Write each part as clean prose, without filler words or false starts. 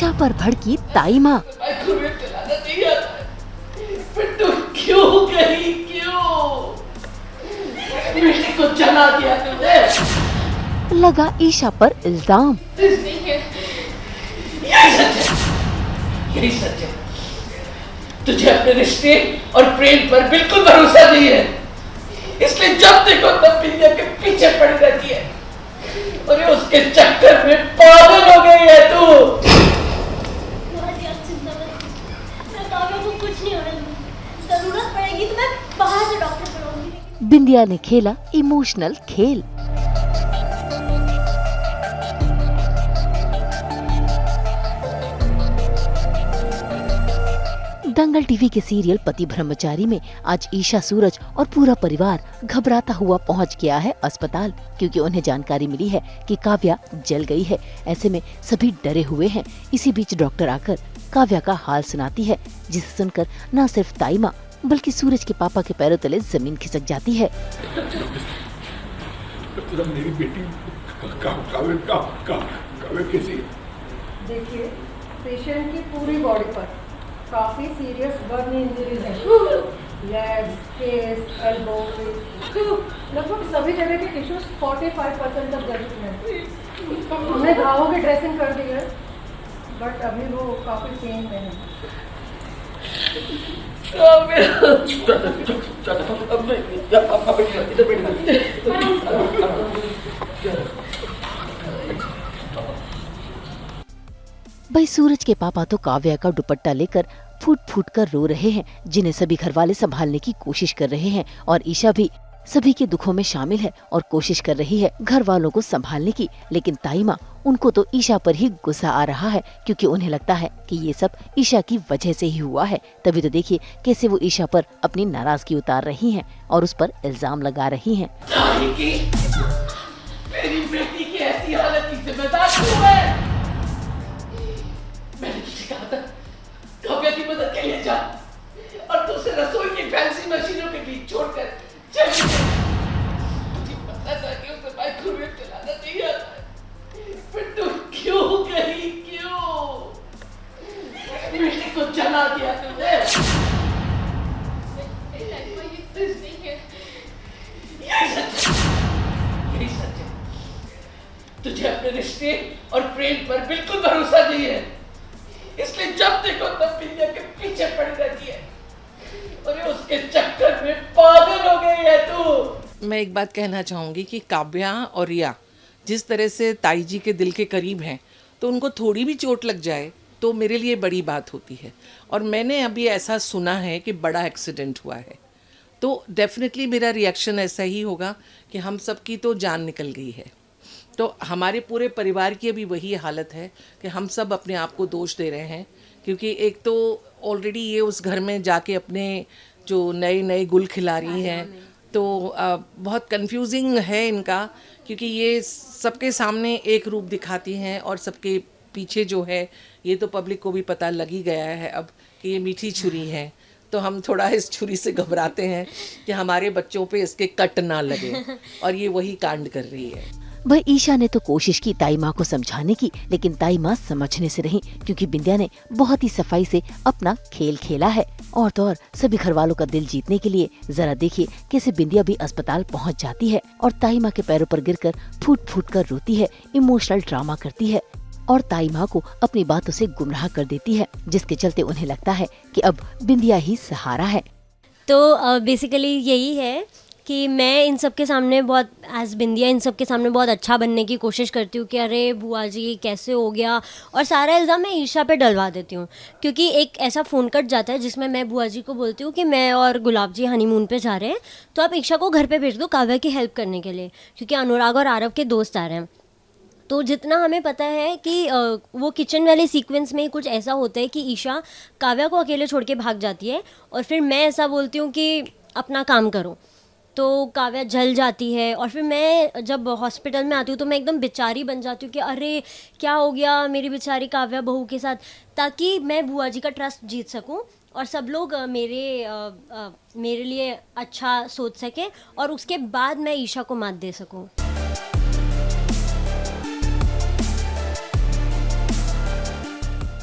ईशा पर भड़की ताईमा। माइक्रोवेव चलाना नहीं आता है। फिर तू क्यों गई, क्यों? बेटी को जला दिया तूने। लगा ईशा पर इल्जाम। नहीं है, यही सच है, यही सच है। तुझे अपने रिश्ते और प्रेम पर बिल्कुल भरोसा नहीं है, इसलिए जब देखो तब बिंदिया के पीछे पड़ी रहती है और ये उसके चक्कर में पागल हो गई है तू। मैं काव्या को कुछ नहीं होने दूंगी, जरूरत पड़ेगी तो मैं बाहर से डॉक्टर बुलाऊंगी। बिंदिया ने खेला इमोशनल खेल। दंगल टीवी के सीरियल पति ब्रह्मचारी में आज ईशा सूरज और पूरा परिवार घबराता हुआ पहुंच गया है अस्पताल, क्योंकि उन्हें जानकारी मिली है कि काव्या जल गई है। ऐसे में सभी डरे हुए हैं। इसी बीच डॉक्टर आकर काव्या का हाल सुनाती है, जिसे सुनकर न सिर्फ ताईमा बल्कि सूरज के पापा के पैरों तले जमीन खिसक जाती है। मेरी बेटी काव्या कैसी? देखिए, पेशेंट की पूरी बॉडी पर काफी सीरियस बर्न इंजरीज हैं। लेग्स, फेस, एल्बो, लगभग सभी जगह के टिश्यूज 45% तक जल चुके हैं। हमने घावों की ड्रेसिंग कर दी है, बट अभी वो काफी पेन में है। भाई सूरज के पापा तो काव्या का दुपट्टा लेकर फूट फूट कर रो रहे हैं, जिन्हें सभी घर वाले संभालने की कोशिश कर रहे हैं। और ईशा भी सभी के दुखों में शामिल है और कोशिश कर रही है घर वालों को संभालने की। लेकिन ताईमा, उनको तो ईशा पर ही गुस्सा आ रहा है, क्योंकि उन्हें लगता है कि ये सब ईशा की वजह से ही हुआ है। तभी तो देखिए कैसे वो ईशा पर अपनी नाराजगी उतार रही हैं और उस पर इल्जाम लगा रही हैं। मेरी बेटी की ऐसी हालत की जिम्मेदार तू है। मैंने तुझे कहा था काव्या की मदद के लिए जा, और तू उसे रसोई की फैंसी मशीनों के बीच छोड़कर चल गई। तुझे पता था कि उसे माइक्रोवेव चलाना नहीं आता है, फिर तू क्यों गई, क्यों? बेटी को जला दिया तूने। यही सच है, यही सच है। तुझे अपने रिश्ते और प्रेम पर बिल्कुल भरोसा नहीं है, इसलिए जब देखो तब बिंदिया के पीछे पड़ी रहती है और ये उसके चक्कर में पागल हो गई है तू। मैं एक बात कहना चाहूँगी कि काव्या और रिया जिस तरह से ताई जी के दिल के करीब हैं, तो उनको थोड़ी भी चोट लग जाए तो मेरे लिए बड़ी बात होती है। और मैंने अभी ऐसा सुना है कि बड़ा एक्सीडेंट हुआ है, तो डेफिनेटली मेरा रिएक्शन ऐसा ही होगा कि हम सब की तो जान निकल गई है। तो हमारे पूरे परिवार की अभी वही हालत है कि हम सब अपने आप को दोष दे रहे हैं, क्योंकि एक तो ऑलरेडी ये उस घर में जाके अपने जो नए नए गुल खिला रही हैं, तो बहुत कंफ्यूजिंग है इनका, क्योंकि ये सबके सामने एक रूप दिखाती हैं और सबके पीछे जो है ये तो पब्लिक को भी पता लग ही गया है अब कि ये मीठी छुरी है। तो हम थोड़ा इस छुरी से घबराते हैं कि हमारे बच्चों पे इसके कट ना लगे, और ये वही कांड कर रही है। वह ईशा ने तो कोशिश की ताईमा को समझाने की, लेकिन ताईमा समझने से रही, क्योंकि बिंदिया ने बहुत ही सफाई से अपना खेल खेला है। और तो और सभी घर वालों का दिल जीतने के लिए जरा देखिए कैसे बिंदिया भी अस्पताल पहुंच जाती है और ताईमा के पैरों पर गिरकर फूट फूट कर रोती है, इमोशनल ड्रामा करती है और ताईमा को अपनी बातों से गुमराह कर देती है, जिसके चलते उन्हें लगता है कि अब बिंदिया ही सहारा है। तो बेसिकली यही है कि मैं इन सब के सामने बहुत एज बिंदिया इन सब के सामने बहुत अच्छा बनने की कोशिश करती हूँ कि अरे बुआ जी कैसे हो गया, और सारा इल्ज़ाम मैं ईशा पे डलवा देती हूँ। क्योंकि एक ऐसा फ़ोन कट जाता है जिसमें मैं बुआ जी को बोलती हूँ कि मैं और गुलाब जी हनीमून पे जा रहे हैं, तो आप ईशा को घर पे भेज दो काव्या की हेल्प करने के लिए, क्योंकि अनुराग और आरव के दोस्त आ रहे हैं। तो जितना हमें पता है कि वो किचन वाले सीक्वेंस में कुछ ऐसा होता है कि ईशा काव्या को अकेले छोड़ के भाग जाती है, और फिर मैं ऐसा बोलती हूँ कि अपना काम करो, तो काव्या जल जाती है। और फिर मैं जब हॉस्पिटल में आती हूँ तो मैं एकदम बेचारी बन जाती हूँ कि अरे क्या हो गया मेरी बेचारी काव्या बहू के साथ, ताकि मैं बुआ जी का ट्रस्ट जीत सकूँ और सब लोग मेरे लिए अच्छा सोच सकें, और उसके बाद मैं ईशा को मात दे सकूँ।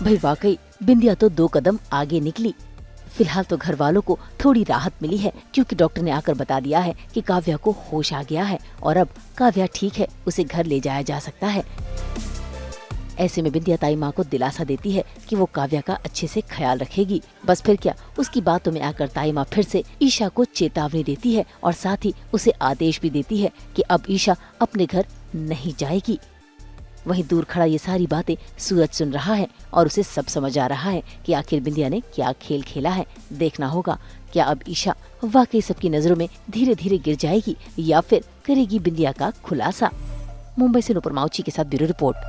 भाई वाकई बिंदिया तो 2 कदम आगे निकली। फिलहाल तो घर वालों को थोड़ी राहत मिली है, क्योंकि डॉक्टर ने आकर बता दिया है कि काव्या को होश आ गया है और अब काव्या ठीक है, उसे घर ले जाया जा सकता है। ऐसे में बिंदिया ताई माँ को दिलासा देती है कि वो काव्या का अच्छे से ख्याल रखेगी। बस फिर क्या, उसकी बातों में आकर ताई माँ फिर से ईशा को चेतावनी देती है और साथ ही उसे आदेश भी देती है कि अब ईशा अपने घर नहीं जाएगी। वहीं दूर खड़ा ये सारी बातें सूरज सुन रहा है और उसे सब समझ आ रहा है कि आखिर बिंदिया ने क्या खेल खेला है। देखना होगा क्या अब ईशा वाकई सबकी नजरों में धीरे धीरे गिर जाएगी या फिर करेगी बिंदिया का खुलासा। मुंबई से नुपुर माउची के साथ ब्यूरो रिपोर्ट।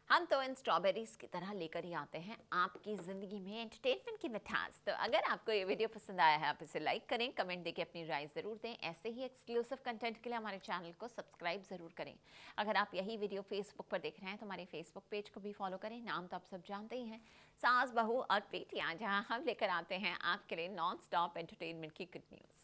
हम तो इन स्ट्रॉबेरीज की तरह लेकर ही आते हैं आपकी ज़िंदगी में एंटरटेनमेंट की मिठास। तो अगर आपको ये वीडियो पसंद आया है, आप इसे लाइक करें, कमेंट देके अपनी राय ज़रूर दें। ऐसे ही एक्सक्लूसिव कंटेंट के लिए हमारे चैनल को सब्सक्राइब ज़रूर करें। अगर आप यही वीडियो फेसबुक पर देख रहे हैं तो हमारे फेसबुक पेज को भी फॉलो करें। नाम तो आप सब जानते ही हैं, सास बहू और बेटियाँ, जहाँ हम लेकर आते हैं आपके लिए नॉन स्टॉप एंटरटेनमेंट की गुड न्यूज़।